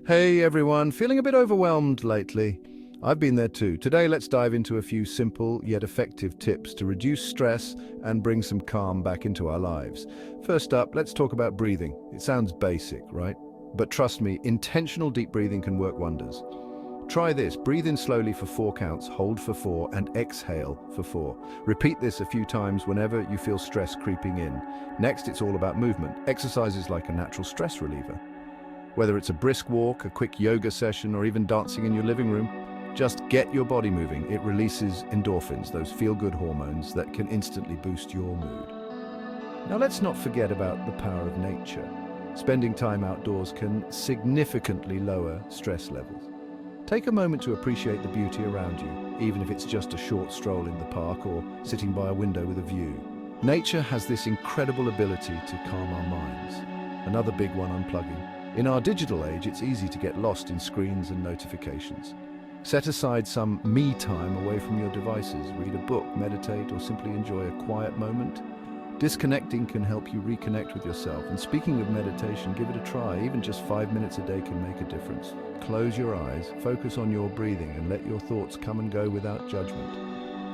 Hey everyone, feeling a bit overwhelmed lately? I've been there too. Today, let's dive into a few simple yet effective tips to reduce stress and bring some calm back into our lives. First up, let's talk about breathing. It sounds basic, right? But trust me, intentional deep breathing can work wonders. Try this. Breathe in slowly for 4 counts, hold for 4, and exhale for 4. Repeat this a few times whenever you feel stress creeping in. Next, it's all about movement. Exercise is like a natural stress reliever. Whether it's a brisk walk, a quick yoga session, or even dancing in your living room, just get your body moving. It releases endorphins, those feel-good hormones that can instantly boost your mood. Now let's not forget about the power of nature. Spending time outdoors can significantly lower stress levels. Take a moment to appreciate the beauty around you, even if it's just a short stroll in the park or sitting by a window with a view. Nature has this incredible ability to calm our minds. Another big one, unplugging. In our digital age, it's easy to get lost in screens and notifications. Set aside some me time away from your devices. Read a book, meditate, or simply enjoy a quiet moment. Disconnecting can help you reconnect with yourself. And speaking of meditation, give it a try. Even just 5 minutes a day can make a difference. Close your eyes, focus on your breathing, and let your thoughts come and go without judgment.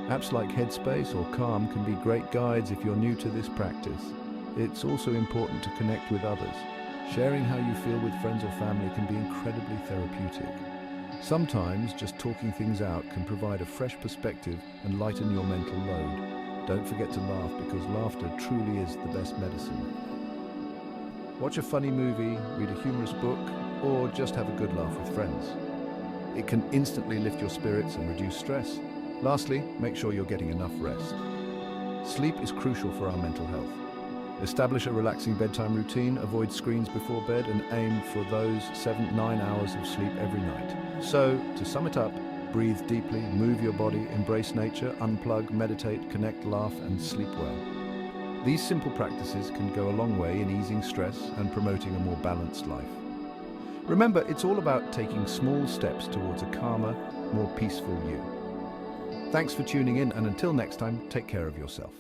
Apps like Headspace or Calm can be great guides if you're new to this practice. It's also important to connect with others. Sharing how you feel with friends or family can be incredibly therapeutic. Sometimes just talking things out can provide a fresh perspective and lighten your mental load. Don't forget to laugh, because laughter truly is the best medicine. Watch a funny movie, read a humorous book, or just have a good laugh with friends. It can instantly lift your spirits and reduce stress. Lastly, make sure you're getting enough rest. Sleep is crucial for our mental health. Establish a relaxing bedtime routine, avoid screens before bed, and aim for those 7-9 hours of sleep every night. So, to sum it up, breathe deeply, move your body, embrace nature, unplug, meditate, connect, laugh, and sleep well. These simple practices can go a long way in easing stress and promoting a more balanced life. Remember, it's all about taking small steps towards a calmer, more peaceful you. Thanks for tuning in, and until next time, take care of yourself.